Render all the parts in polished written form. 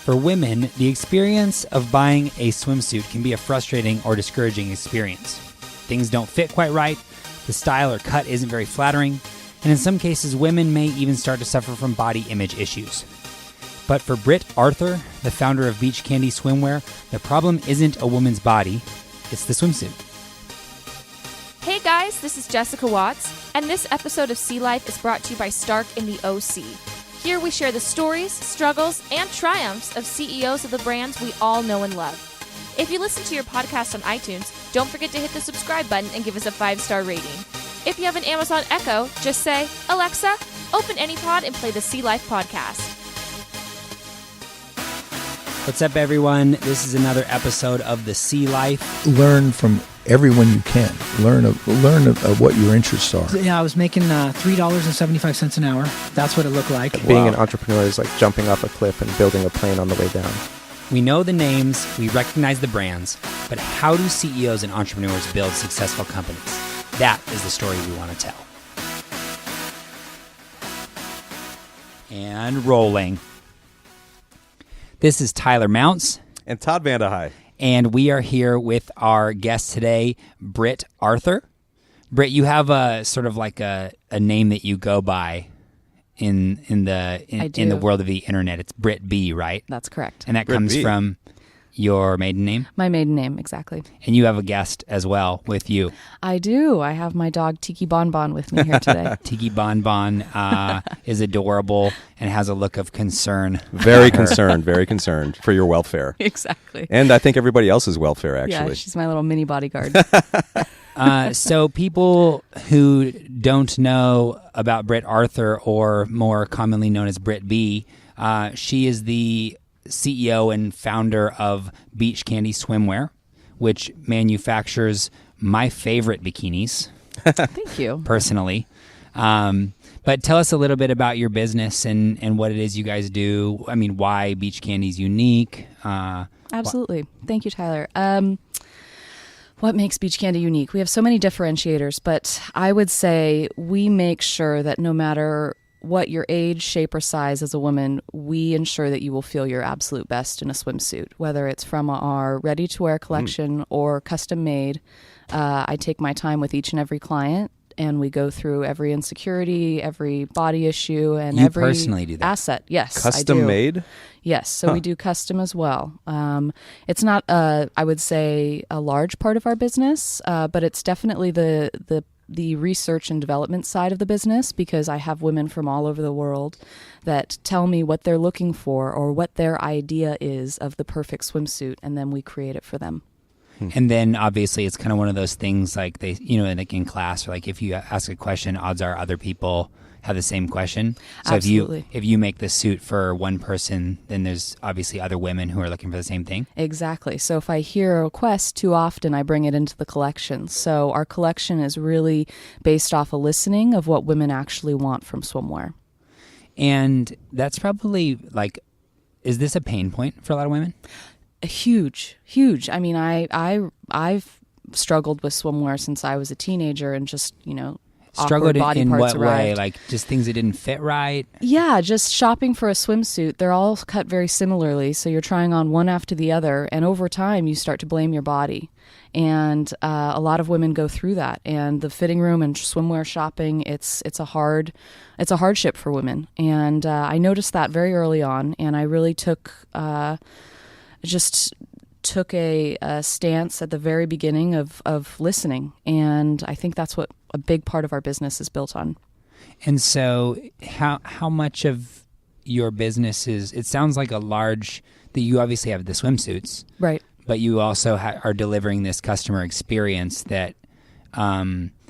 For women, the experience of buying a swimsuit can be a frustrating or discouraging experience. Things don't fit quite right, the style or cut isn't very flattering, and in some cases, women may even start to suffer from body image issues. But for Brit Arthur, the founder of BeachCandy Swimwear, the problem isn't a woman's body, it's the swimsuit. Hey guys, this is Jessica Watts, and this episode of Sea Life is brought to you by Stark in the OC. Here we share the stories, struggles, and triumphs of CEOs of the brands we all know and love. If you listen to your podcast on iTunes, don't forget to hit the subscribe button and give us a 5-star rating. If you have an Amazon Echo, just say, Alexa, open AnyPod and play the Sea Life podcast. What's up, everyone? This is another episode of the Sea Life. Learn from everyone you can. Learn of what your interests are. Yeah, I was making $3.75 an hour. That's what it looked like. Being an entrepreneur is like jumping off a cliff and building a plane on the way down. We know the names, we recognize the brands, but how do CEOs and entrepreneurs build successful companies? That is the story we want to tell. And rolling. This is Tyler Mounts. And Todd Vandehei. And we are here with our guest today, Brit Arthur. Brit, you have a sort of like a name that you go by in the world of the internet. It's Brit B, right? That's correct. And that Brit comes B. from your maiden name? My maiden name, exactly. And you have a guest as well with you. I do. I have my dog Tiki Bonbon with me here today. Tiki Bonbon is adorable and has a look of concern. Very concerned for your welfare. Exactly. And I think everybody else's welfare, actually. Yeah, she's my little mini bodyguard. So people who don't know about Brit Arthur, or more commonly known as Brit B, she is the CEO and founder of BeachCandy Swimwear, which manufactures my favorite bikinis. Thank you. Personally. But tell us a little bit about your business and what it is you guys do. I mean, why BeachCandy is unique. Absolutely. Thank you, Tyler. What makes BeachCandy unique? We have so many differentiators, but I would say we make sure that no matter what your age, shape, or size as a woman, we ensure that you will feel your absolute best in a swimsuit, whether it's from our ready-to-wear collection or custom-made. I take my time with each and every client, and we go through every insecurity, every body issue, and every personally do that? Asset. Yes, Custom I do. made? Yes, so we do custom as well. It's not, I would say, a large part of our business, but it's definitely the research and development side of the business, because I have women from all over the world that tell me what they're looking for or what their idea is of the perfect swimsuit, and then we create it for them. And then obviously it's kind of one of those things like they, like in class, or like if you ask a question, odds are other people have the same question. So Absolutely. if you make the suit for one person, then there's obviously other women who are looking for the same thing. Exactly. So if I hear a request too often, I bring it into the collection. So our collection is really based off a listening of what women actually want from swimwear. And that's probably like, is this a pain point for a lot of women? Huge. I mean, I've struggled with swimwear since I was a teenager, and just, Struggled awkward body in parts what way? arrived. Like just things that didn't fit right? Yeah, just shopping for a swimsuit. They're all cut very similarly, so you're trying on one after the other, and over time you start to blame your body. And a lot of women go through that. And the fitting room and swimwear shopping, it's a hardship for women. And I noticed that very early on, and I really took a stance at the very beginning of listening. And I think that's what a big part of our business is built on. And so how much of your business is, it sounds like that you obviously have the swimsuits. Right. But you also are delivering this customer experience that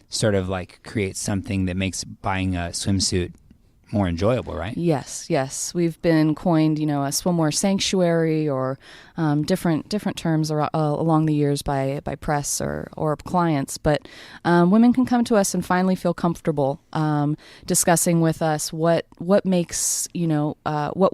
sort of like creates something that makes buying a swimsuit more enjoyable, right? Yes. We've been coined, a swimwear sanctuary, or different terms along the years by press or clients. But women can come to us and finally feel comfortable discussing with us what makes, what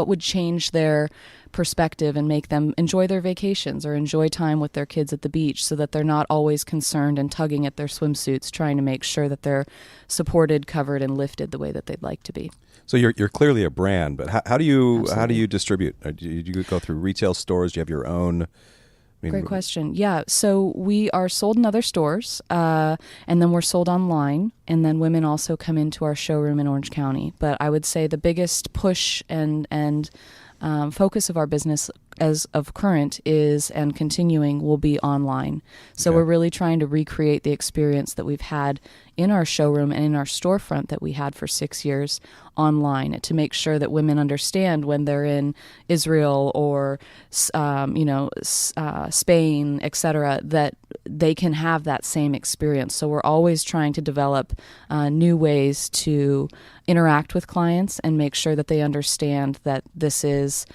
would change their perspective and make them enjoy their vacations or enjoy time with their kids at the beach, so that they're not always concerned and tugging at their swimsuits, trying to make sure that they're supported, covered, and lifted the way that they'd like to be. So you're clearly a brand, but how do you Absolutely. distribute? Do you go through retail stores? Do you have your own? Great question. Yeah, so we are sold in other stores, and then we're sold online, and then women also come into our showroom in Orange County. But I would say the biggest push and focus of our business as of current is, and continuing, will be online. So we're really trying to recreate the experience that we've had in our showroom and in our storefront that we had for 6 years online, to make sure that women understand when they're in Israel or Spain, etc., that they can have that same experience. So we're always trying to develop new ways to interact with clients and make sure that they understand that this is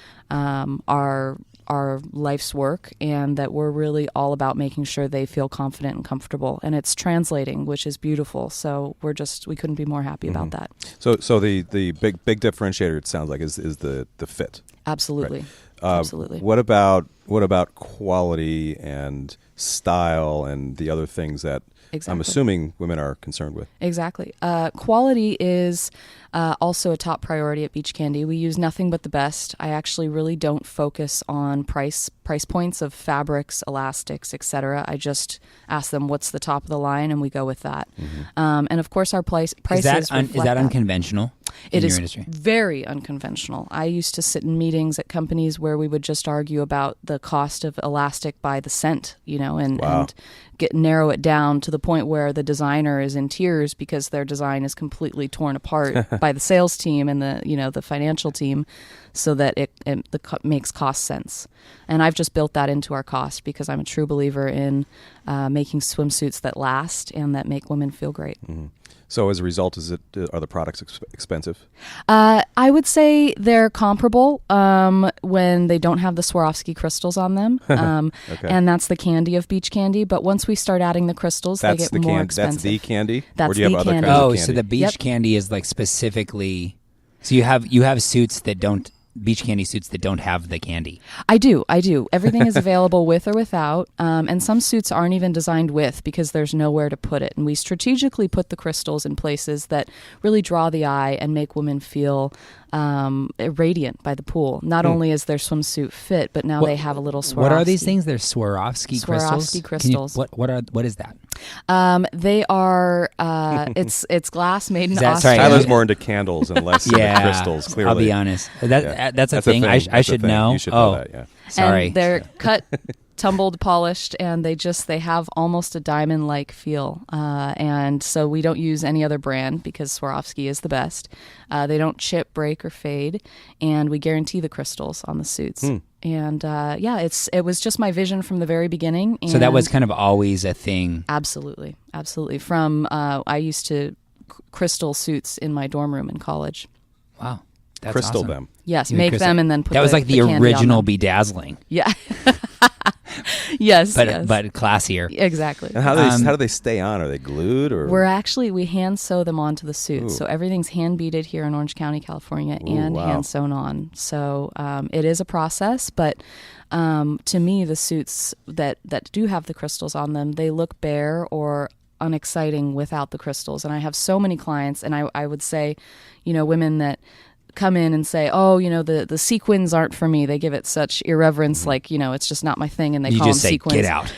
our life's work, and that we're really all about making sure they feel confident and comfortable. And it's translating, which is beautiful. So we couldn't be more happy about that. So the big differentiator, it sounds like, is the fit. Absolutely. Right. Absolutely. What about quality and style and the other things that I'm assuming women are concerned with? Exactly. Quality is also a top priority at BeachCandy. We use nothing but the best. I actually really don't focus on price points of fabrics, elastics, etc. I just ask them what's the top of the line, and we go with that. And of course, our prices is that reflect that. unconventional in your industry? Very unconventional. I used to sit in meetings at companies where we would just argue about the cost of elastic by the cent, and narrow it down to the point where the designer is in tears because their design is completely torn apart by the sales team and the financial team, so that it makes cost sense. And I've just built that into our cost because I'm a true believer in making swimsuits that last and that make women feel great. Mm-hmm. So as a result, are the products expensive? I would say they're comparable when they don't have the Swarovski crystals on them. Okay. And that's the candy of BeachCandy. But once we start adding the crystals, they get more expensive. That's the candy? That's or do you have other candy. kinds of candy? So the beach candy is like specifically... So you have suits that don't... BeachCandy suits that don't have the candy. I do. Everything is available with or without, and some suits aren't even designed with because there's nowhere to put it. And we strategically put the crystals in places that really draw the eye and make women feel radiant by the pool. Not only is their swimsuit fit, but now they have a little Swarovski. What are these things? They're Swarovski crystals? Swarovski crystals. What is that? They are, it's glass made in Austria. Sorry, Tyler's more into candles and less into crystals, clearly. I'll be honest. That's a thing. I should know. You should know that, yeah. Sorry. And they're cut, tumbled, polished, and they have almost a diamond-like feel. And so we don't use any other brand because Swarovski is the best. They don't chip, break, or fade, and we guarantee the crystals on the suits. And it was just my vision from the very beginning. And so that was kind of always a thing. Absolutely. From I used to crystal suits in my dorm room in college. Wow. That's crystal awesome. them. Yes, make them and then put that was like the candy original on them. bedazzling. Yeah. Yes, but classier. Exactly. And how do they stay on? Are they glued or? We hand sew them onto the suits. So everything's hand beaded here in Orange County, California, and hand sewn on. So it is a process, but to me, the suits that do have the crystals on them, they look bare or unexciting without the crystals. And I have so many clients, and I would say, women that come in and say, the sequins aren't for me. They give it such irreverence, like, it's just not my thing, and they call them sequins. You just say,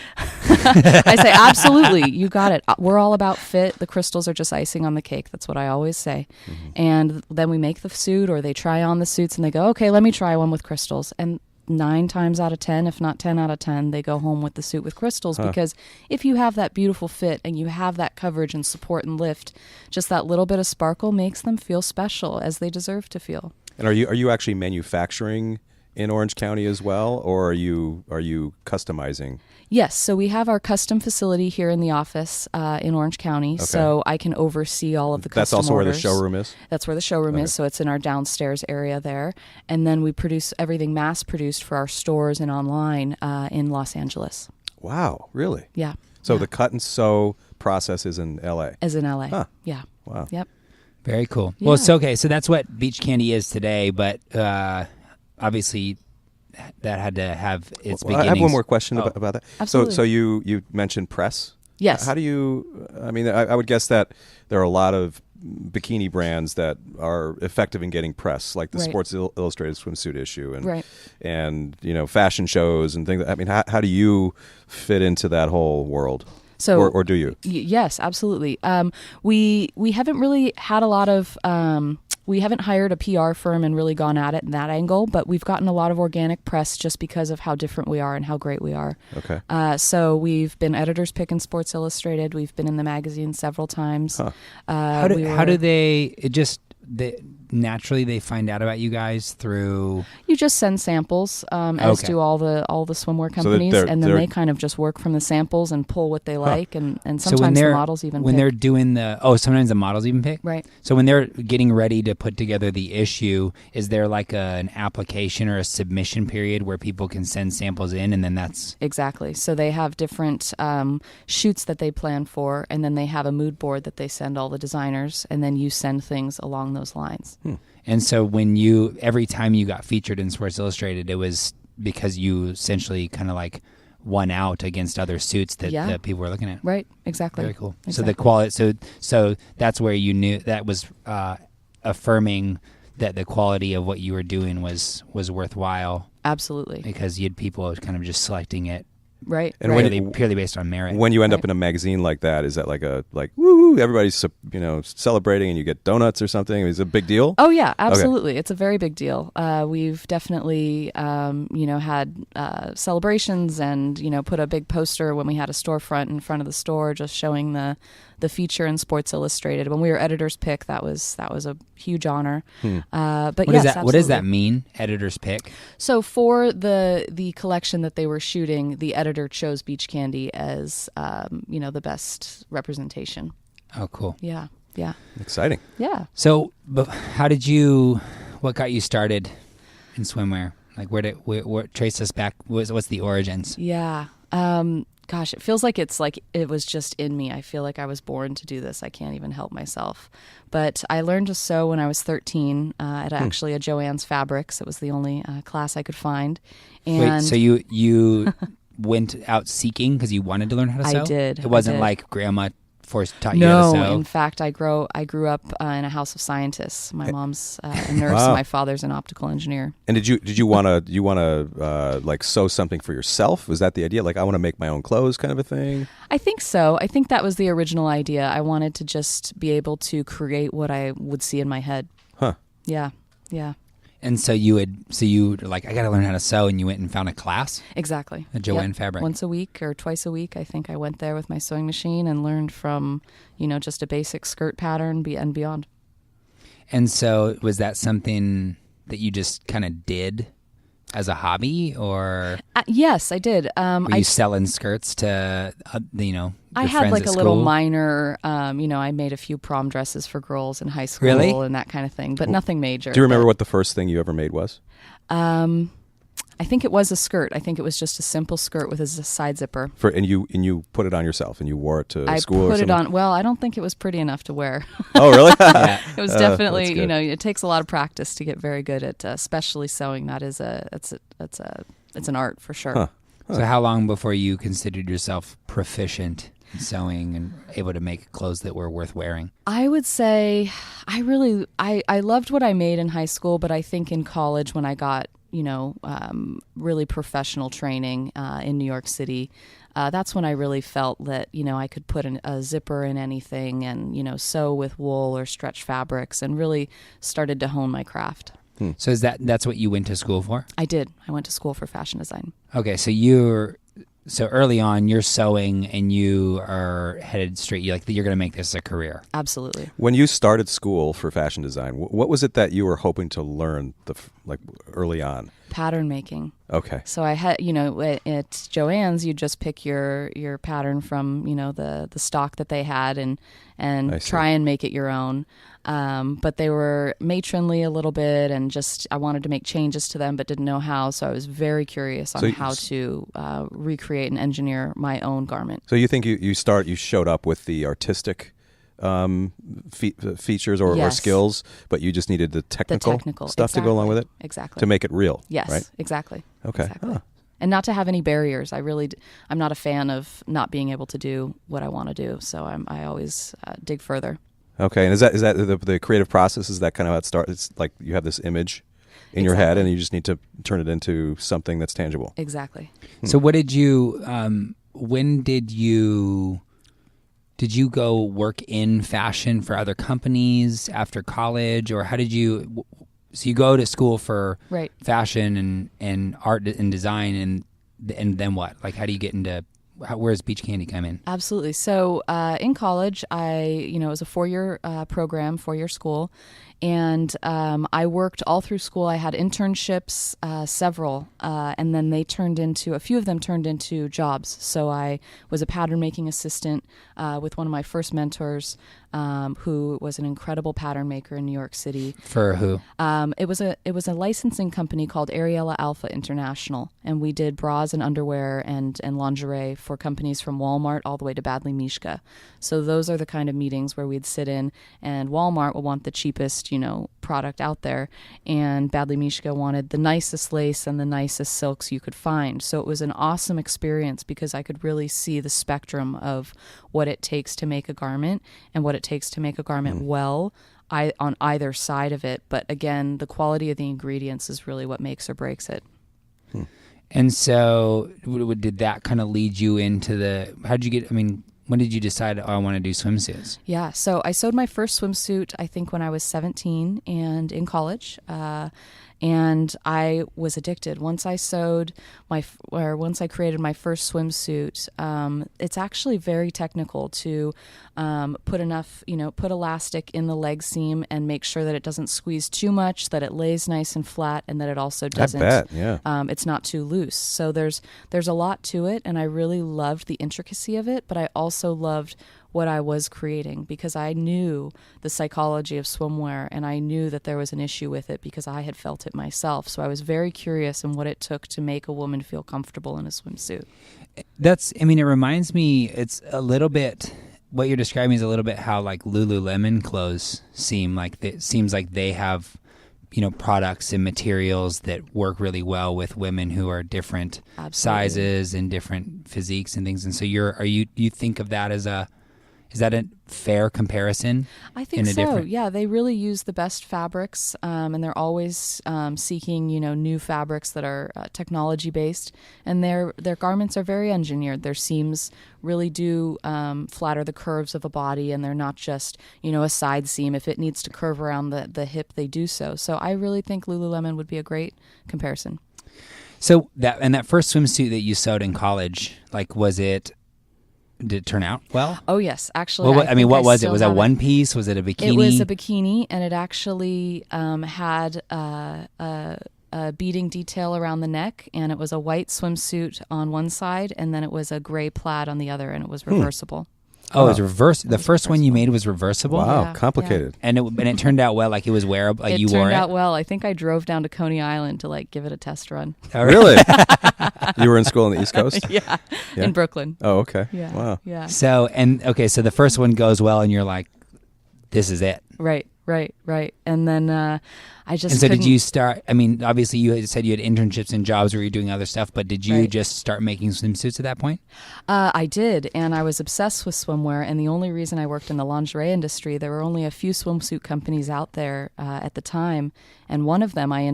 get out. I say, absolutely, you got it. We're all about fit. The crystals are just icing on the cake. That's what I always say. And then we make the suit, or they try on the suits, and they go, okay, let me try one with crystals. And 9 times out of 10, if not 10 out of 10, they go home with the suit with crystals, because if you have that beautiful fit and you have that coverage and support and lift, just that little bit of sparkle makes them feel special, as they deserve to feel. And are you actually manufacturing in Orange County as well, or are you customizing? Yes, so we have our custom facility here in the office in Orange County, so I can oversee all of the custom That's also orders. where the showroom is? That's where the showroom is, so it's in our downstairs area there. And then we produce everything mass-produced for our stores and online in Los Angeles. Wow, really? Yeah. So the cut and sew process is in L.A.? Is in L.A., Huh. Yeah. Wow. Yep. Very cool. Yeah. Well, so that's what BeachCandy is today, but obviously had to have its Well, beginnings. I have one more question about that. Absolutely. So you mentioned press. Yes. How do you? I mean, I would guess that there are a lot of bikini brands that are effective in getting press, like the Right. Sports Illustrated swimsuit issue, and Right. and fashion shows and things. I mean, how do you fit into that whole world? So, or do you? Yes, absolutely. We haven't really had a lot of. We haven't hired a PR firm and really gone at it in that angle, but we've gotten a lot of organic press just because of how different we are and how great we are. Okay. So we've been editor's pick in Sports Illustrated. We've been in the magazine several times. Huh. How do they naturally they find out about you guys through? You just send samples, as Okay. do all the swimwear So companies, they're- and then they're- they kind of just work from the samples and pull what they like, and So sometimes the models even when pick. they're doing sometimes the models even pick. Right. So when they're getting ready to put together the issue, is there like an application or a submission period where people can send samples in, and then that's Exactly. So they have different shoots that they plan for, and then they have a mood board that they send all the designers, and then you send things along those lines. And so every time you got featured in Sports Illustrated, it was because you essentially kind of like won out against other suits that people were looking at. Right. Exactly. Very cool. Exactly. So the quality, so that's where you knew that was affirming that the quality of what you were doing was worthwhile, Absolutely. because you had people kind of just selecting it Right. And right. purely based on merit. When you end up Right. in a magazine like that, is that like woo, everybody's celebrating and you get donuts or something? Is it a big deal? Oh yeah, absolutely. It's a very big deal. We've definitely, had celebrations and put a big poster when we had a storefront in front of the store, just showing the feature in Sports Illustrated. When we were editor's pick, that was a huge honor. But what yes, what does that absolutely. mean? Editor's pick. So for the collection that they were shooting, the editor chose BeachCandy as the best representation. Oh, cool. Yeah, yeah, Exciting. yeah. So, but what got you started in swimwear? Like, where trace us back? What's the origins? Yeah. Gosh, it feels like it was just in me. I feel like I was born to do this. I can't even help myself. But I learned to sew when I was 13 at actually a Joann's Fabrics. It was the only class I could find. And Wait, so you went out seeking because you wanted to learn how to sew? I did. It wasn't I did. like grandma taught you how to No, sew? in fact, I grew up in a house of scientists. My mom's a nurse, Wow. and my father's an optical engineer. And did you want to like sew something for yourself? Was that the idea? Like, I want to make my own clothes, kind of a thing? I think so. I think that was the original idea. I wanted to just be able to create what I would see in my head. Huh. Yeah, yeah, And so you were like, I got to learn how to sew, and you went and found a class exactly. at Joanne Yep. Fabric. Once a week or twice a week, I think I went there with my sewing machine and learned from, just a basic skirt pattern and beyond. And so was that something that you just kind of did as a hobby, or Yes, I did. were you selling skirts to, your I had friends like at a little school? minor, I made a few prom dresses for girls in high school Really? and that kind of thing, but nothing major. Do you remember what the first thing you ever made was? I think it was a skirt. I think it was just a simple skirt with a side zipper. And you put it on yourself and you wore it to I school or put something? it on. Well, I don't think it was pretty enough to wear. Oh, really? Yeah. It was that's definitely, good. it takes a lot of practice to get very good at, especially sewing. That is it's an art for sure. Huh. So how long before you considered yourself proficient in sewing and able to make clothes that were worth wearing? I would say I loved what I made in high school, but I think in college when I got, really professional training in New York City, that's when I really felt that, I could put a zipper in anything and, sew with wool or stretch fabrics and really started to hone my craft. So that's what you went to school for? I did. I went to school for fashion design. Okay, so early on you're sewing and you are headed straight. You're going to make this a career. Absolutely. When you started school for fashion design, what was it that you were hoping to learn early on? Pattern making. Okay. So I had, at Joann's, you just pick your pattern from, the stock that they had I and see. try and make it your own. But they were matronly a little bit, and just I wanted to make changes to them, but didn't know how. So I was very curious on So how to recreate and engineer my own garment. So you think you showed up with the artistic features or skills, but you just needed the technical stuff to go along with it? Exactly. To make it real. Yes, right? Exactly. Okay. Exactly. Huh. And not to have any barriers. I'm not a fan of not being able to do what I want to do. So I always dig further. Okay. And is that the creative process? Is that kind of how it starts? It's like you have this image in your head and you just need to turn it into something that's tangible. Exactly. So what did you, when did you go work in fashion for other companies after college, or how did you, so you go to school for fashion and art and design, and then what? Like, how do you get into, where does BeachCandy come in? Absolutely. So in college, it was a 4-year program, 4-year school. And I worked all through school. I had internships, several, and then a few of them turned into jobs. So I was a pattern making assistant with one of my first mentors, who was an incredible pattern maker in New York City. For who? It was a licensing company called Ariella Alpha International, and we did bras and underwear and lingerie for companies from Walmart all the way to Badly Mishka. So those are the kind of meetings where we'd sit in, and Walmart will want the cheapest, product out there, and Badly Mishka wanted the nicest lace and the nicest silks you could find. So it was an awesome experience because I could really see the spectrum of what it takes to make a garment and what it takes to make a garment well on either side of it. But again, the quality of the ingredients is really what makes or breaks it. And so did that kind of lead you into when did you decide, I want to do swimsuits? Yeah, so I sewed my first swimsuit, I think, when I was 17 and in college. And I was addicted. Once I created my first swimsuit, it's actually very technical to put elastic in the leg seam and make sure that it doesn't squeeze too much, that it lays nice and flat, and that it also doesn't. I bet, yeah. It's not too loose. So there's a lot to it, and I really loved the intricacy of it, but I also loved what I was creating because I knew the psychology of swimwear, and I knew that there was an issue with it because I had felt it myself. So I was very curious in what it took to make a woman feel comfortable in a swimsuit. It reminds me, it's a little bit, what you're describing is a little bit how like Lululemon clothes seem like, it seems like they have, products and materials that work really well with women who are different sizes and different physiques and things. And so you think of that as is that a fair comparison? I think so. Yeah, they really use the best fabrics, and they're always seeking, new fabrics that are technology based. And their garments are very engineered. Their seams really do flatter the curves of a body, and they're not just a side seam. If it needs to curve around the hip, they do so. So I really think Lululemon would be a great comparison. So that first swimsuit that you sewed in college, did it turn out well? Oh, yes. Actually, what was it? Was it one piece? Was it a bikini? It was a bikini, and it actually had a beading detail around the neck, and it was a white swimsuit on one side, and then it was a gray plaid on the other, and it was reversible. Oh, it was reverse. The first one you made was reversible. Wow, yeah, complicated. Yeah. And it turned out well. Like it was wearable. Like you wore it. It turned out well. I think I drove down to Coney Island to give it a test run. Oh, really? You were in school on the East Coast? Yeah, in Brooklyn. Oh, okay. Yeah. Wow. Yeah. So the first one goes well, and you're like, this is it. Right. And then I just. And so did you start? Obviously you had said you had internships and jobs where you're doing other stuff, but did you just start making swimsuits at that point? I did, and I was obsessed with swimwear. And the only reason I worked in the lingerie industry, there were only a few swimsuit companies out there at the time, and one of them I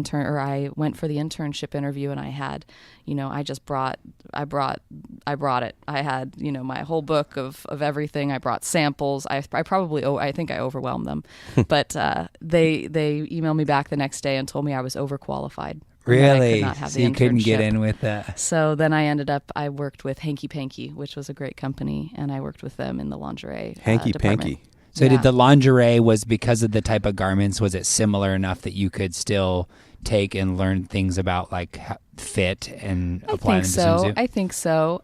went for the internship interview, and I had, I brought it. I had, my whole book of everything. I brought samples. I think I overwhelmed them, but they emailed me back the next day and told me I was overqualified. Really? I could not have so the you couldn't internship. get in with that. So then I worked with Hanky Panky, which was a great company, and I worked with them in the lingerie Hanky department. Panky. So did the lingerie, was because of the type of garments, was it similar enough that you could still take and learn things about fit and apply them to swimsuit? I think so.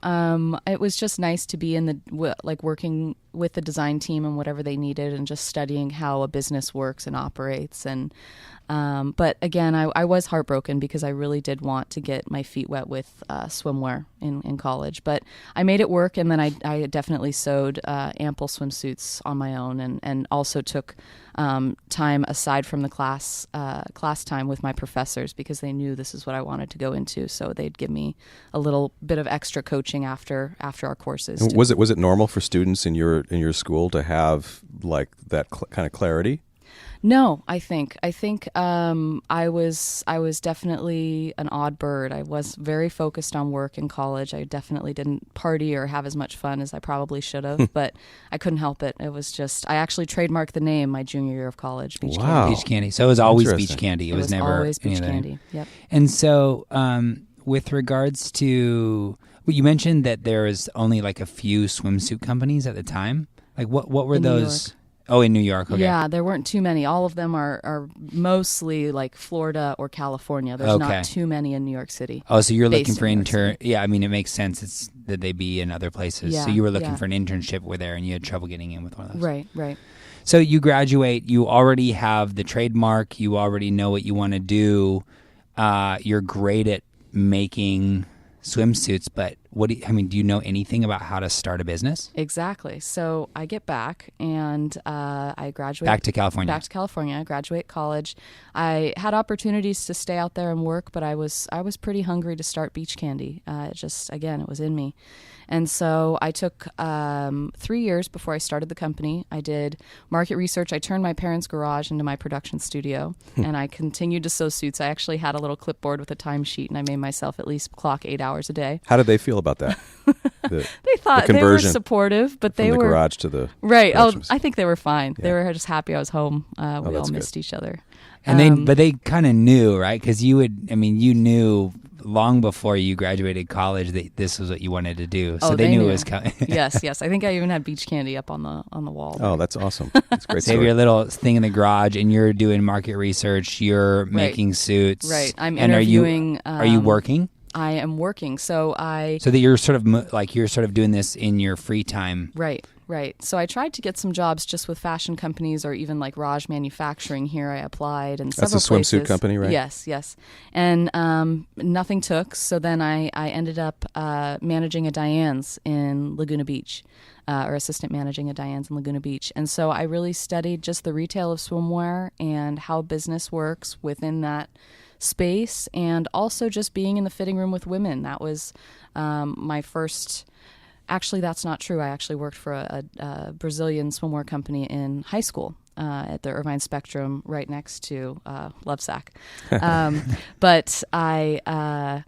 It was just nice to be in working with the design team and whatever they needed, and just studying how a business works and operates. And But again, I was heartbroken because I really did want to get my feet wet with swimwear in college. But I made it work, and then I definitely sewed ample swimsuits on my own, and also took time aside from the class time with my professors because they knew this is what I wanted to go into. So they'd give me a little bit of extra coaching after our courses. And was it normal for students in your school to have like that kind of clarity? No, I think I was definitely an odd bird. I was very focused on work in college. I definitely didn't party or have as much fun as I probably should have, but I couldn't help it. It was just, I actually trademarked the name my junior year of college, BeachCandy. BeachCandy. So it was always BeachCandy. It was never always BeachCandy. Yep. And so, with regards to, well, you mentioned that there was only like a few swimsuit companies at the time. Like what were in those? Oh, in New York. Okay. Yeah, there weren't too many. All of them are mostly like Florida or California. There's not too many in New York City. Oh, so you're looking for Yeah, I mean, it makes sense. It's that they be in other places. Yeah, so you were looking for an internship there, and you had trouble getting in with one of those. Right. So you graduate. You already have the trademark. You already know what you want to do. You're great at making swimsuits, but do you know anything about how to start a business? Exactly. So I get back and I graduate. Back to California. I graduate college. I had opportunities to stay out there and work, but I was pretty hungry to start BeachCandy. It was in me. And so I took 3 years before I started the company. I did market research. I turned my parents' garage into my production studio, and I continued to sew suits. I actually had a little clipboard with a timesheet, and I made myself at least clock 8 hours a day. How did they feel about that? They thought they were supportive, but they were... From the garage to the... Right. Oh, I think they were fine. Yeah. They were just happy I was home. We all missed each other. And but they kind of knew, right? Because you knew long before you graduated college that this was what you wanted to do. So they knew it was coming. Yes. I think I even had BeachCandy up on the wall. Oh, that's awesome. That's great. So you have your little thing in the garage, and you're doing market research. You're making suits. Right. I'm interviewing. Are you working? I am working. So that you're sort of doing this in your free time. Right. So I tried to get some jobs just with fashion companies or even like Raj Manufacturing. Here I applied and several places. That's a swimsuit company, right? Yes. And nothing took. So then I ended up managing a Dianes in Laguna Beach, or assistant managing a Dianes in Laguna Beach. And so I really studied just the retail of swimwear and how business works within that space, and also just being in the fitting room with women. That was my first... Actually, that's not true. I actually worked for a Brazilian swimwear company in high school at the Irvine Spectrum right next to Lovesac. But that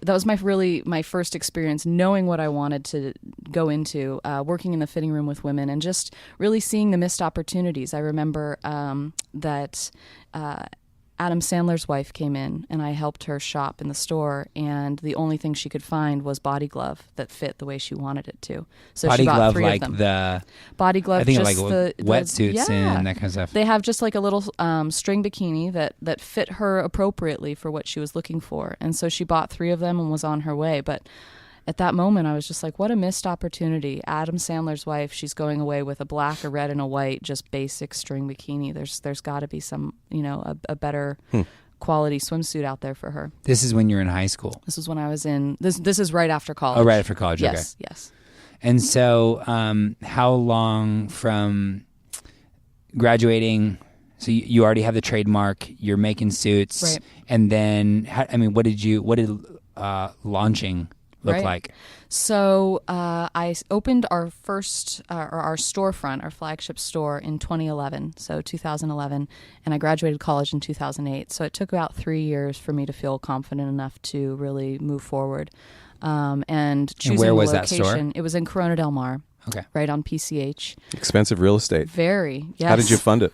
was my first experience knowing what I wanted to go into, working in the fitting room with women and just really seeing the missed opportunities. I remember that Adam Sandler's wife came in, and I helped her shop in the store, and the only thing she could find was body glove that fit the way she wanted it to. So body she bought glove, 3 like of them. The body glove, I think just like the wetsuits and that kind of stuff. They have just like a little string bikini that fit her appropriately for what she was looking for, and so she bought 3 of them and was on her way. But at that moment, I was just like, what a missed opportunity. Adam Sandler's wife, she's going away with a black, a red, and a white, just basic string bikini. There's got to be some, a better quality swimsuit out there for her. This is when you're in high school? This is when I was in, this is right after college. Oh, right after college, okay. Yes. And so how long from graduating... So you already have the trademark, you're making suits, right. And then, what did launching look like? So I opened our first, our storefront, our flagship store in 2011, so 2011, and I graduated college in 2008. So it took about 3 years for me to feel confident enough to really move forward. And choosing where was the that store? location, it was in Corona Del Mar. Okay. Right on PCH. Expensive real estate. Very, yes. How did you fund it?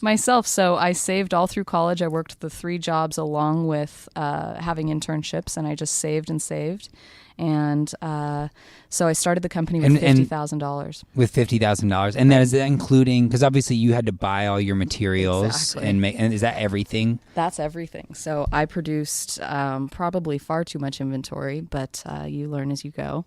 Myself. So I saved all through college. I worked the 3 jobs along with having internships, and I just saved and saved. And so I started the company with $50,000. With $50,000. And that is including, because obviously you had to buy all your materials. Exactly. And is that everything? That's everything. So I produced probably far too much inventory, but you learn as you go.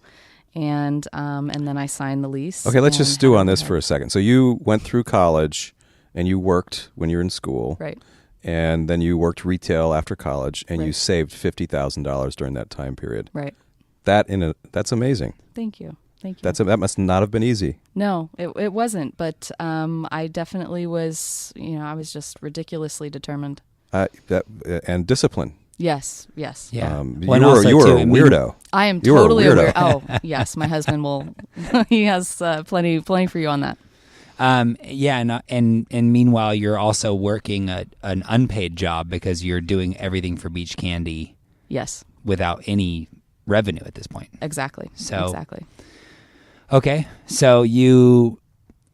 And then I signed the lease. Okay, let's just stew on this for a second. So you went through college and you worked when you were in school. Right. and then you worked retail after college, and Right. you saved $50,000 during that time period. Right. That's amazing. Thank you. Thank you. That must not have been easy. No, it wasn't. But I definitely was, I was just ridiculously determined. And discipline. Yes. Yeah. You were a weirdo. I am You were a totally weirdo. Oh, yes. My husband will, he has plenty for you on that. And meanwhile, you're also working an unpaid job because you're doing everything for BeachCandy. Yes. Without any revenue at this point. Exactly. Exactly. Okay, so you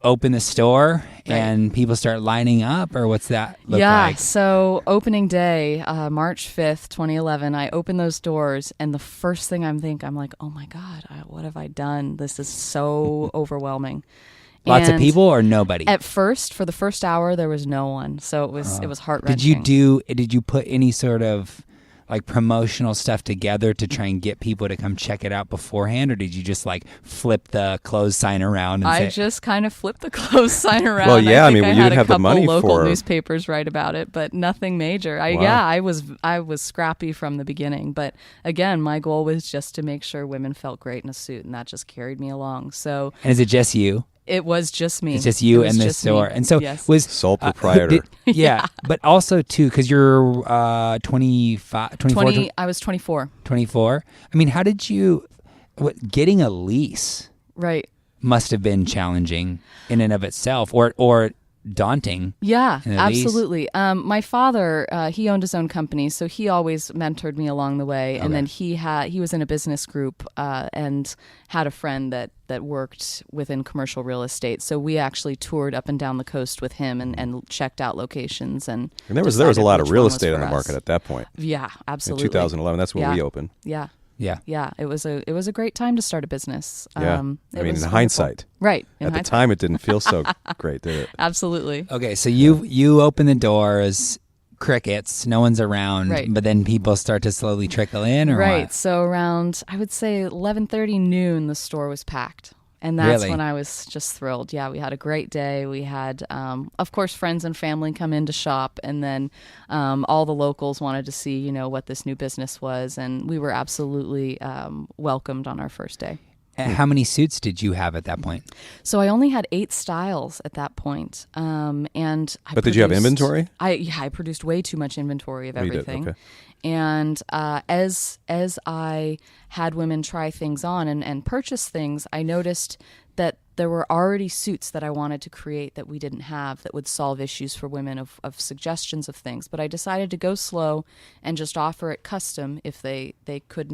open the store and people start lining up, or what's that look like? So opening day, March 5th, 2011, I open those doors, and the first thing I'm like, oh my God, what have I done? This is so overwhelming. Lots of people or nobody? At first, for the first hour, there was no one, so it was heart-wrenching. Did you put any sort of like promotional stuff together to try and get people to come check it out beforehand, or did you just like flip the clothes sign around? I just kind of flipped the clothes sign around. Well, yeah, I had have the money for local for newspapers write about it, but nothing major. I was scrappy from the beginning, but again, my goal was just to make sure women felt great in a suit, and that just carried me along. So, and is it just you? It was just me. It's just you and the store. Me. And so yes. was sole proprietor. Yeah, but also too, because you're 25, 24. I was 24. 24. I mean, how did you? Getting a lease? Right. Must have been challenging in and of itself, or daunting. Yeah, absolutely. My father, he owned his own company, so he always mentored me along the way. Okay. And then he was in a business group and had a friend that worked within commercial real estate. So we actually toured up and down the coast with him and checked out locations. And there was a lot of real estate on the market at that point. Yeah, absolutely. In 2011, that's when we opened. Yeah. Yeah. It was a great time to start a business. Yeah. In hindsight. Right. At the time, it didn't feel so great, did it? Absolutely. Okay, so you open the doors, crickets, no one's around, right. But then people start to slowly trickle in, or right. what? So around, I would say 11:30 noon, the store was packed. And that's when I was just thrilled. Yeah, we had a great day. We had, of course, friends and family come in to shop. And then all the locals wanted to see, what this new business was. And we were absolutely welcomed on our first day. And how many suits did you have at that point? So I only had 8 styles at that point. Did you have inventory? I produced way too much inventory of everything. You did? Okay. And as I had women try things on and purchase things, I noticed that there were already suits that I wanted to create that we didn't have that would solve issues for women of suggestions of things. But I decided to go slow and just offer it custom if we did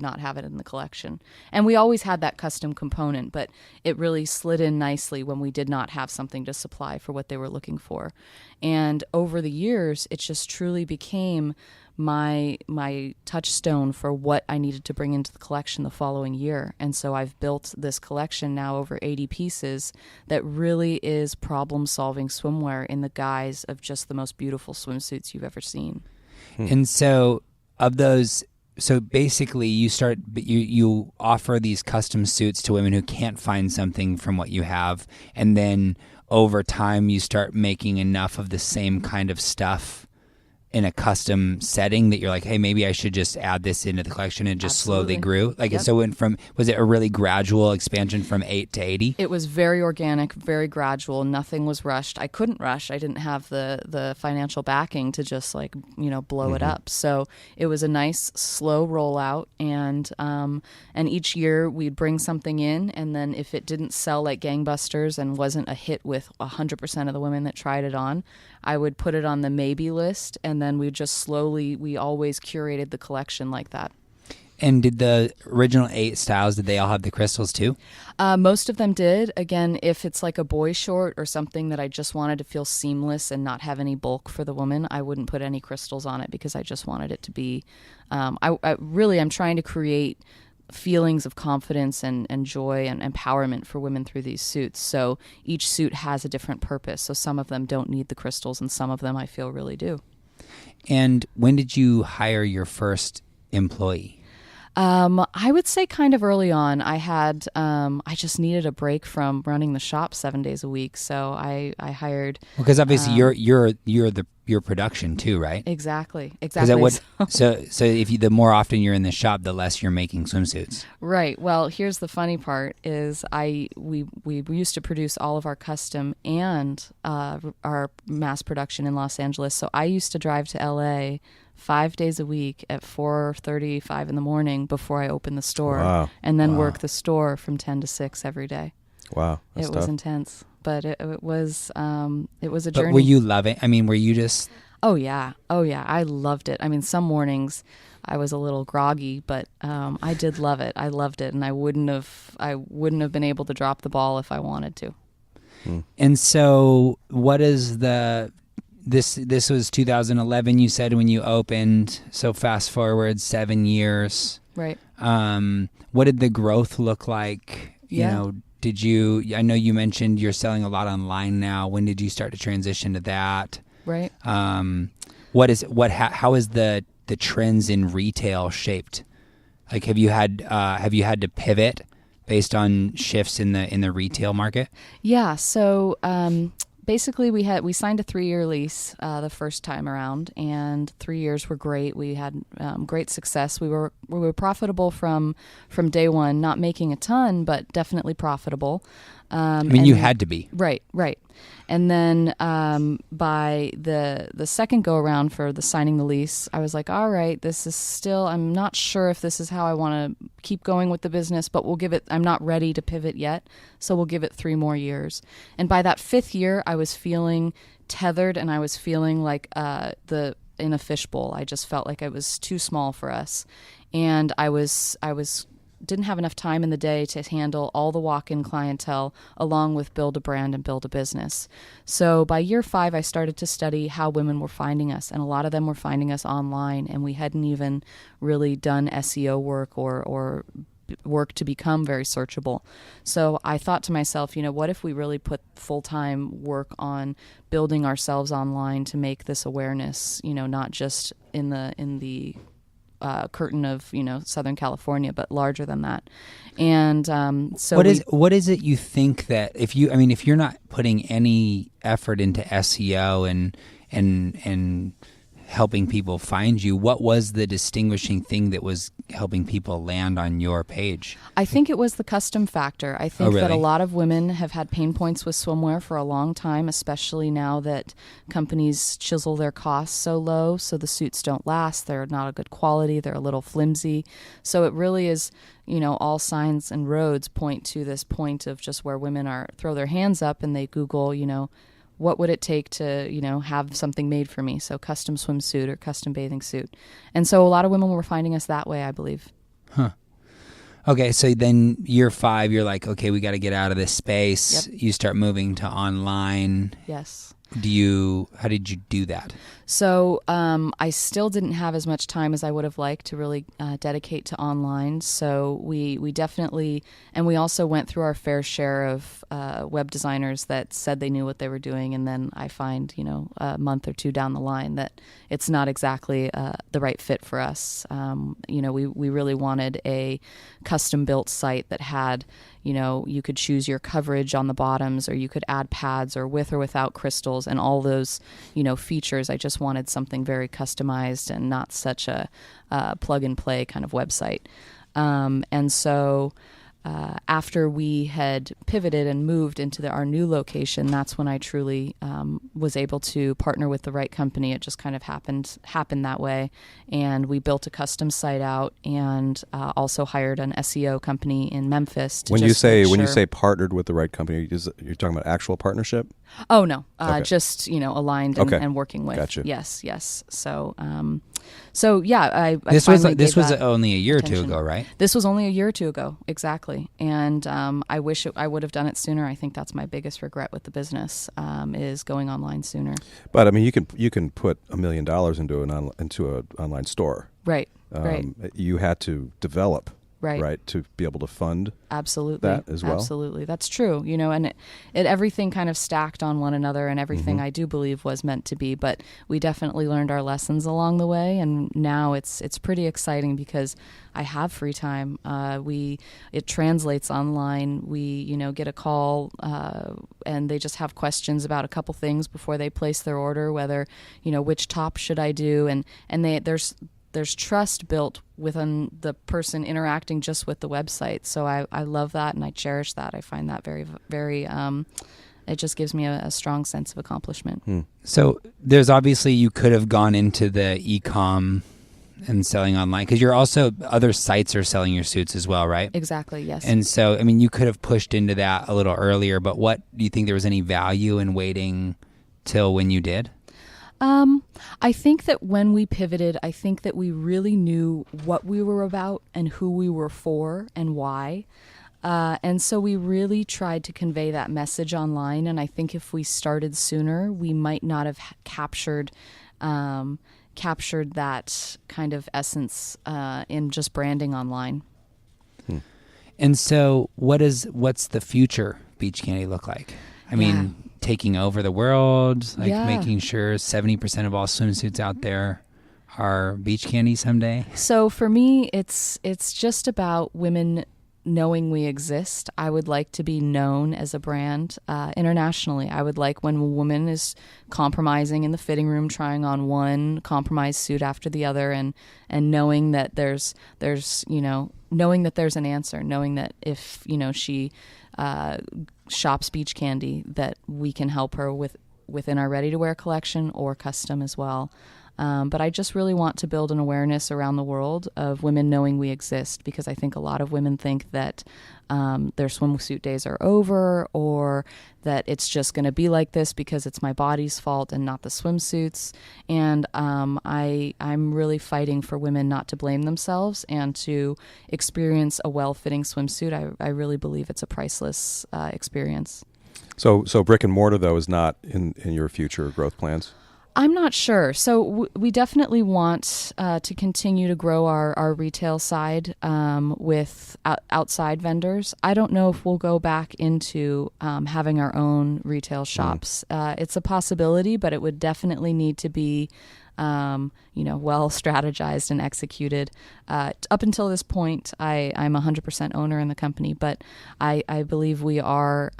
not have it in the collection. And we always had that custom component, but it really slid in nicely when we did not have something to supply for what they were looking for. And over the years, it just truly became my touchstone for what I needed to bring into the collection the following year. And so I've built this collection now over 80 pieces that really is problem-solving swimwear in the guise of just the most beautiful swimsuits you've ever seen. And so of those, so basically you offer these custom suits to women who can't find something from what you have, and then over time you start making enough of the same kind of stuff in a custom setting that you're like, hey, maybe I should just add this into the collection, and just slowly grew? Like, so was it a really gradual expansion from 8 to 80? It was very organic, very gradual. Nothing was rushed. I couldn't rush. I didn't have the financial backing to just blow it up. So it was a nice slow rollout, and each year we'd bring something in, and then if it didn't sell like gangbusters and wasn't a hit with 100% of the women that tried it on, I would put it on the maybe list, and then we always curated the collection like that. And did the original 8 styles, did they all have the crystals too? Most of them did. Again, if it's like a boy short or something that I just wanted to feel seamless and not have any bulk for the woman, I wouldn't put any crystals on it because I just wanted it to be, I'm trying to create feelings of confidence and joy and empowerment for women through these suits. So each suit has a different purpose. So some of them don't need the crystals, and some of them I feel really do. And when did you hire your first employee? I would say kind of early on. I just needed a break from running the shop 7 days a week, so I hired. Because obviously you're production too, right? Exactly. So if the more often you're in the shop, the less you're making swimsuits. Right. Well, here's the funny part: is we used to produce all of our custom and our mass production in Los Angeles. So I used to drive to LA 5 days a week at 4:35 in the morning before I opened the store, and then work the store from 10 to 6 every day. Wow, that's it tough. was intense, but it was a journey. But were you loving? I mean, were you just? Oh yeah, I loved it. I mean, some mornings I was a little groggy, but I did love it. I loved it, and I wouldn't have been able to drop the ball if I wanted to. And so, what is this was 2011, you said, when you opened. So fast forward 7 years. Right. What did the growth look like? Yeah. You know, I know you mentioned you're selling a lot online now. When did you start to transition to that? Right. How is the trends in retail shaped? Like, have you had to pivot based on shifts in the retail market? Yeah. So, basically, we signed a 3-year lease the first time around, and 3 years were great. We had great success. We were profitable from day one, not making a ton, but definitely profitable. You had to be. Right. And then by the second go around for the signing the lease, I was like, all right, this is still, I'm not sure if this is how I want to keep going with the business, but I'm not ready to pivot yet, so we'll give it 3 more years. And by that 5th year, I was feeling tethered, and I was feeling like in a fishbowl. I just felt like it was too small for us. And I didn't have enough time in the day to handle all the walk-in clientele, along with build a brand and build a business. So by year 5, I started to study how women were finding us, and a lot of them were finding us online, and we hadn't even really done SEO work or work to become very searchable. So I thought to myself, what if we really put full-time work on building ourselves online to make this awareness, not just in the curtain of Southern California, but larger than that. And so what is it you think that if you're not putting any effort into SEO and helping people find you, what was the distinguishing thing that was helping people land on your page? I think it was the custom factor. I think really? that a lot of women have had pain points with swimwear for a long time, especially now that companies chisel their costs so low, so the suits don't last, they're not a good quality, they're a little flimsy. So it really is, all signs and roads point to this point of just where women throw their hands up and they Google, what would it take to, have something made for me? So custom swimsuit or custom bathing suit. And so a lot of women were finding us that way, I believe. Huh. Okay, so then year 5, you're like, okay, we got to get out of this space. Yep. You start moving to online. Yes. How did you do that? So I still didn't have as much time as I would have liked to really dedicate to online. So we definitely, and we also went through our fair share of web designers that said they knew what they were doing. And then I find, a month or 2 down the line that it's not exactly the right fit for us. We really wanted a custom built site that had, you could choose your coverage on the bottoms, or you could add pads or with or without crystals and all those, features. I just wanted something very customized and not such a plug and play kind of website. And so after we had pivoted and moved into our new location, that's when I truly was able to partner with the right company. It just kind of happened that way. And we built a custom site out, and also hired an SEO company in Memphis. When you say partnered with the right company, you're talking about actual partnership? Oh no, Okay. Just aligned and working with. Gotcha. Yes. So yeah, This was only a year or 2 ago, right? This was only a year or 2 ago, exactly. And I wish I would have done it sooner. I think that's my biggest regret with the business, is going online sooner. But you can put $1 million into an online store. Right. You had to develop right, to be able to fund absolutely that as well. Absolutely, that's true. And it everything kind of stacked on one another, and everything I do believe was meant to be. But we definitely learned our lessons along the way, and now it's pretty exciting because I have free time. It translates online. We get a call, and they just have questions about a couple things before they place their order, whether which top should I do, and there's trust built within the person interacting just with the website. So I love that, and I cherish that. I find that very, very, it just gives me a strong sense of accomplishment. So there's obviously, you could have gone into the e-com and selling online, because you're also, other sites are selling your suits as well, right? Exactly, yes. And so, you could have pushed into that a little earlier, but what do you think there was any value in waiting till when you did? I think that when we pivoted, I think that we really knew what we were about and who we were for and why. And so we really tried to convey that message online. And I think if we started sooner, we might not have captured that kind of essence in just branding online. And so what's the future BeachCandy look like? Taking over the world, making sure 70% of all swimsuits out there are BeachCandy someday? So for me, it's just about women knowing we exist. I would like to be known as a brand internationally. I would like when a woman is compromising in the fitting room, trying on one compromised suit after the other, and knowing that there's knowing that there's an answer, knowing that if she shops BeachCandy, that we can help her within our ready-to-wear collection or custom as well. But I just really want to build an awareness around the world of women knowing we exist, because I think a lot of women think that their swimsuit days are over, or that it's just going to be like this because it's my body's fault and not the swimsuits. And I'm really fighting for women not to blame themselves and to experience a well-fitting swimsuit. I really believe it's a priceless experience. So brick and mortar, though, is not in your future growth plans? I'm not sure. So we definitely want to continue to grow our retail side with outside vendors. I don't know if we'll go back into having our own retail shops. It's a possibility, but it would definitely need to be well strategized and executed. Up until this point, I'm 100% owner in the company, but I believe we are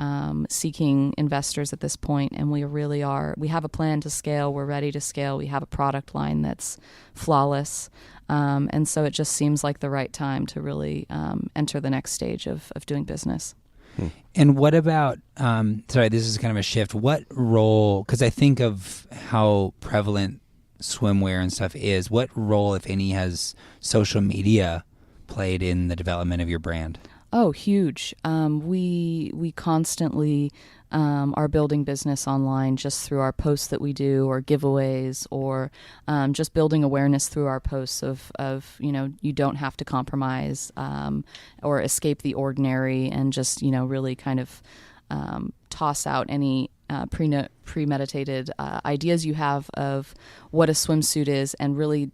seeking investors at this point, and we really are. We have a plan to scale. We're ready to scale. We have a product line that's flawless. And so it just seems like the right time to really enter the next stage of doing business. And what about, sorry, this is kind of a shift. What role, because I think of how prevalent swimwear and stuff is, what role, if any, has social media played in the development of your brand? Oh, huge. We constantly are building business online just through our posts that we do, or giveaways, or just building awareness through our posts of you don't have to compromise or escape the ordinary, and just really kind of toss out any premeditated ideas you have of what a swimsuit is, and really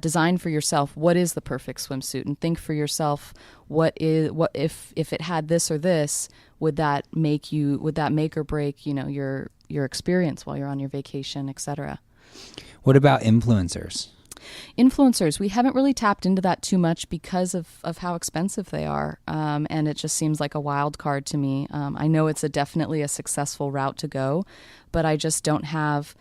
design for yourself what is the perfect swimsuit, and think for yourself what if it had this or this, would that make or break your experience while you're on your vacation, etc. What about influencers? Influencers, we haven't really tapped into that too much because of how expensive they are, and it just seems like a wild card to me. I know it's definitely a successful route to go, but I just don't have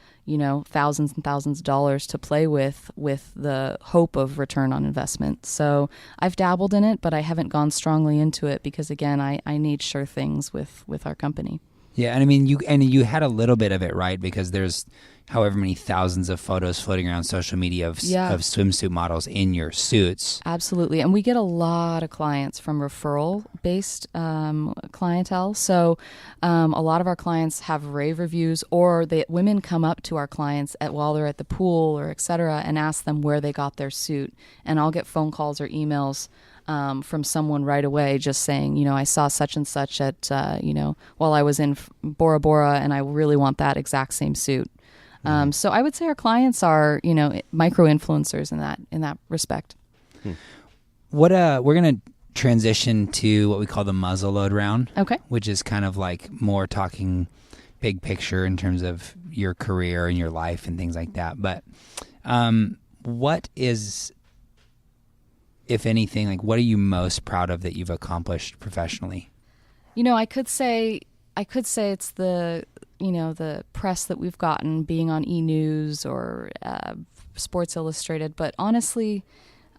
thousands and thousands of dollars to play with the hope of return on investment. So I've dabbled in it, but I haven't gone strongly into it because, again, I need sure things with our company. Yeah, and I mean, you had a little bit of it, right? Because there's however many thousands of photos floating around social media of swimsuit models in your suits. Absolutely, and we get a lot of clients from referral-based clientele. So a lot of our clients have rave reviews, or women come up to our clients while they're at the pool or et cetera, and ask them where they got their suit. And I'll get phone calls or emails from someone right away just saying, I saw such and such at, while I was in Bora Bora, and I really want that exact same suit. So I would say our clients are, micro-influencers in that respect. we're gonna transition to what we call the muzzle load round. Okay. Which is kind of like more talking big picture in terms of your career and your life and things like that. But what is, if anything, like what are you most proud of that you've accomplished professionally? I could say it's the press that we've gotten, being on E! News or Sports Illustrated. But honestly,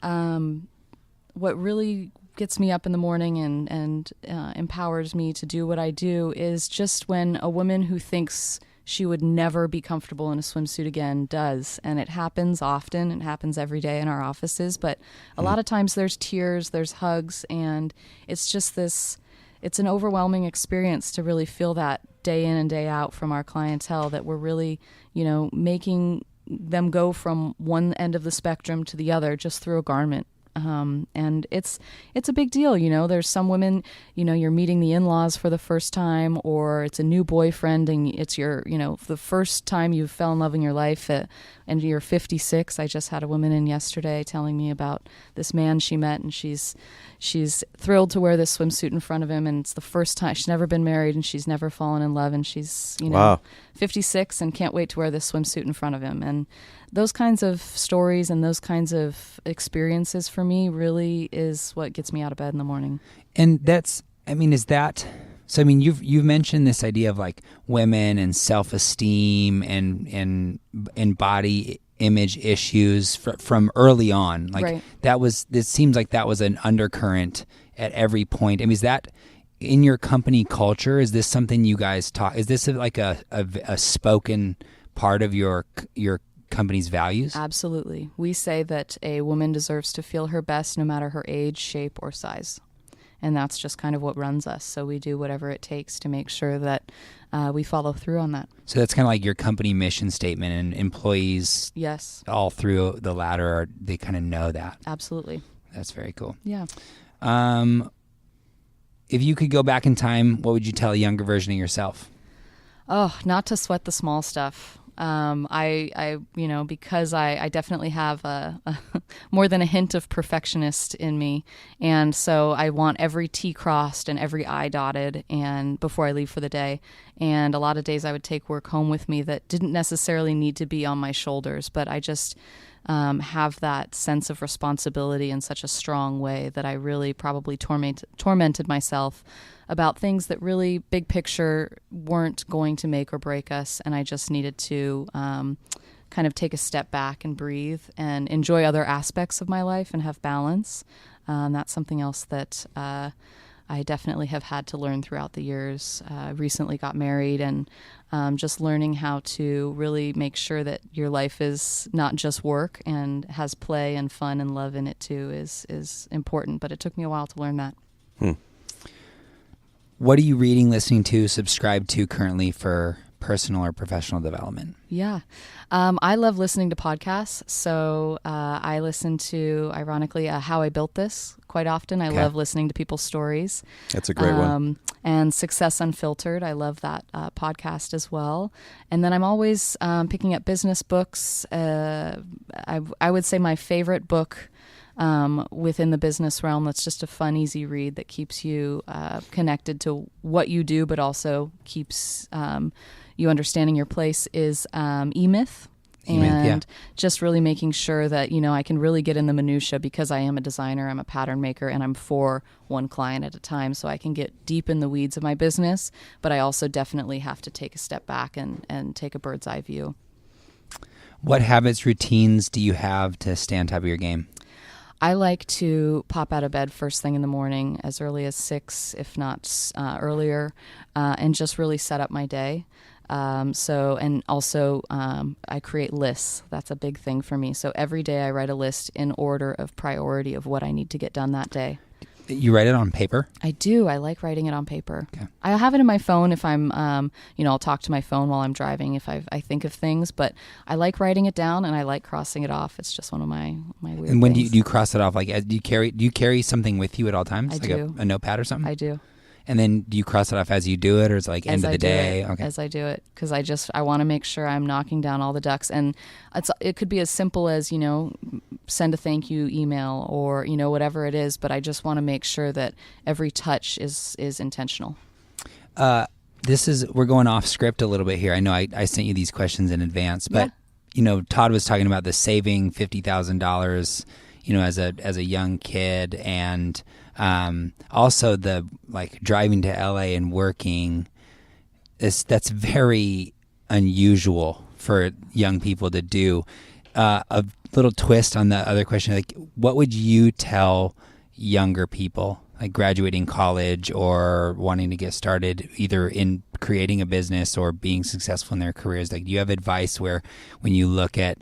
what really gets me up in the morning and empowers me to do what I do is just when a woman who thinks she would never be comfortable in a swimsuit again does. And it happens often. It happens every day in our offices. But a lot of times there's tears, there's hugs, and it's just it's an overwhelming experience to really feel that day in and day out from our clientele, that we're really, making them go from one end of the spectrum to the other just through a garment. And it's a big deal. There's some women, you're meeting the in-laws for the first time, or it's a new boyfriend and it's your, the first time you fell in love in your life and you're 56. I just had a woman in yesterday telling me about this man she met, and she's thrilled to wear this swimsuit in front of him. And it's the first time. She's never been married and she's never fallen in love. And she's, Wow. 56 and can't wait to wear this swimsuit in front of him. And those kinds of stories and those kinds of experiences for me really is what gets me out of bed in the morning. And you've mentioned this idea of like women and self-esteem and body image issues from early on. Like right. it seems like that was an undercurrent at every point. Is that in your company culture? Is this something you guys talk? Is this like a spoken part of your company's values? Absolutely. We say that a woman deserves to feel her best no matter her age, shape, or size. And that's just kind of what runs us. So we do whatever it takes to make sure that we follow through on that. So that's kind of like your company mission statement, and employees yes, all through the ladder, they kind of know that. Absolutely. That's very cool. Yeah. If you could go back in time, what would you tell a younger version of yourself? Oh, not to sweat the small stuff. Because I definitely have a more than a hint of perfectionist in me. And so I want every T crossed and every I dotted and before I leave for the day. And a lot of days I would take work home with me that didn't necessarily need to be on my shoulders, but I just have that sense of responsibility in such a strong way that I really probably tormented myself about things that really, big picture, weren't going to make or break us. And I just needed to kind of take a step back and breathe and enjoy other aspects of my life and have balance. That's something else that I definitely have had to learn throughout the years. Recently got married, and just learning how to really make sure that your life is not just work and has play and fun and love in it too is important. But it took me a while to learn that. What are you reading, listening to, subscribe to currently for personal or professional development? Yeah. I love listening to podcasts. So I listen to, ironically, How I Built This quite often. I love listening to people's stories. That's a great one. And Success Unfiltered. I love that podcast as well. And then I'm always picking up business books. I would say my favorite book within the business realm that's just a fun, easy read that keeps you connected to what you do, but also keeps you understanding your place is E-Myth. And just really making sure that, I can really get in the minutia because I am a designer, I'm a pattern maker, and I'm for one client at a time. So I can get deep in the weeds of my business, but I also definitely have to take a step back and take a bird's eye view. What habits, routines do you have to stay on top of your game? I like to pop out of bed first thing in the morning, as early as 6, if not earlier, and just really set up my day. I create lists. That's a big thing for me. So every day I write a list in order of priority of what I need to get done that day. You write it on paper? I do. I like writing it on paper. Okay. I have it in my phone if I'm, I'll talk to my phone while I'm driving if I think of things. But I like writing it down and I like crossing it off. It's just one of my weird And when things. do you cross it off? Like, do you carry something with you at all times? I like do. A notepad or something? I do. And then do you cross it off as you do it, or is it like end of the day? Okay. As I do it, because I want to make sure I'm knocking down all the ducks. And it could be as simple as, send a thank you email or, whatever it is, but I just want to make sure that every touch is intentional. We're going off script a little bit here. I know I sent you these questions in advance, but Todd was talking about the saving $50,000, as a young kid, and also the driving to LA and working. That's very unusual for young people to do. A little twist on the other question, what would you tell younger people, graduating college or wanting to get started either in creating a business or being successful in their careers? Do you have advice where when you look at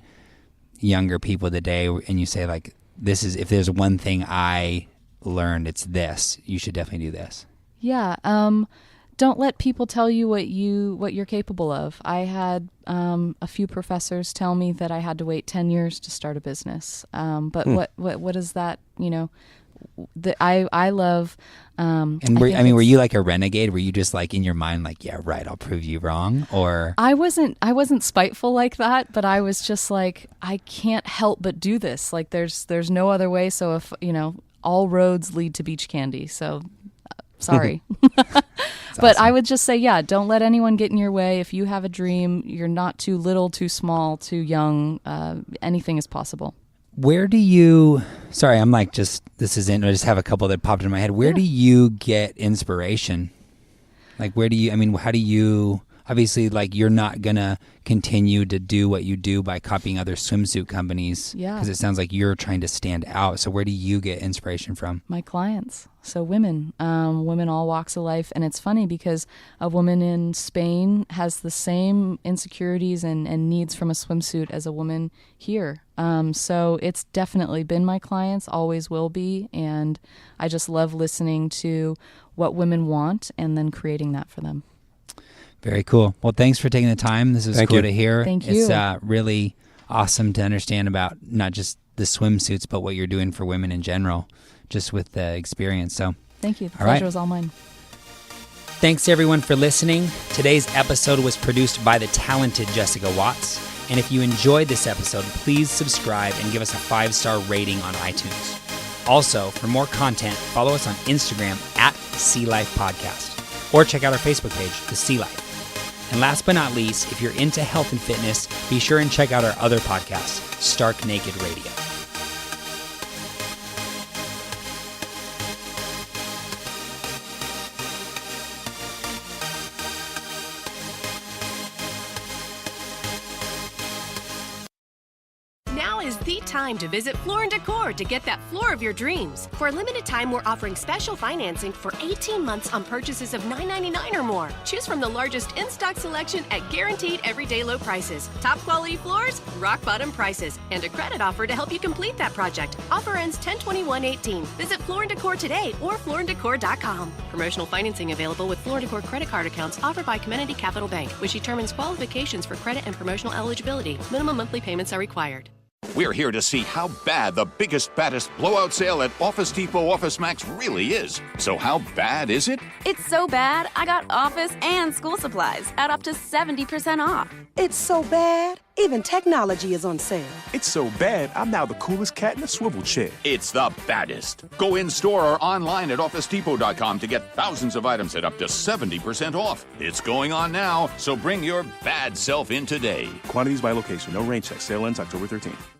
younger people today and you say, if there's one thing I learned, it's this, you should definitely do this? Yeah. Don't let people tell you what you're capable of. I had a few professors tell me that I had to wait 10 years to start a business. But what is that? I love. And were you like a renegade? Were you just in your mind yeah, right, I'll prove you wrong? Or I wasn't spiteful like that, but I was just I can't help but do this. There's no other way. So if all roads lead to BeachCandy. So sorry. But awesome. I would just say, don't let anyone get in your way. If you have a dream, you're not too little, too small, too young. Anything is possible. Where do you, sorry, I'm I just have a couple that popped in my head. Where do you get inspiration? How do you, obviously, you're not going to continue to do what you do by copying other swimsuit companies. Yeah. Because it sounds like you're trying to stand out. So where do you get inspiration from? My clients. So women all walks of life. And it's funny because a woman in Spain has the same insecurities and needs from a swimsuit as a woman here. So it's definitely been my clients, always will be. And I just love listening to what women want and then creating that for them. Very cool. Well, thanks for taking the time. This is cool to hear. Thank you. It's really awesome to understand about not just the swimsuits, but what you're doing for women in general, just with the experience. So thank you. The pleasure was all mine. Thanks everyone for listening. Today's episode was produced by the talented Jessica Watts. And if you enjoyed this episode, please subscribe and give us a 5-star rating on iTunes. Also, for more content, follow us on Instagram @SeaLifePodcast or check out our Facebook page, The Sea Life. And last but not least, if you're into health and fitness, be sure and check out our other podcast, Stark Naked Radio. Is the time to visit Floor & Decor to get that floor of your dreams. For a limited time, we're offering special financing for 18 months on purchases of $9.99 or more. Choose from the largest in-stock selection at guaranteed everyday low prices. Top quality floors, rock bottom prices, and a credit offer to help you complete that project. Offer ends 10/21/18. Visit Floor & Decor today or flooranddecor.com. Promotional financing available with Floor & Decor credit card accounts offered by Comenity Capital Bank, which determines qualifications for credit and promotional eligibility. Minimum monthly payments are required. We're here to see how bad the biggest, baddest blowout sale at Office Depot Office Max really is. So how bad is it? It's so bad, I got office and school supplies at up to 70% off. It's so bad, even technology is on sale. It's so bad, I'm now the coolest cat in a swivel chair. It's the baddest. Go in-store or online at OfficeDepot.com to get thousands of items at up to 70% off. It's going on now, so bring your bad self in today. Quantities by location, no rain check. Sale ends October 13th.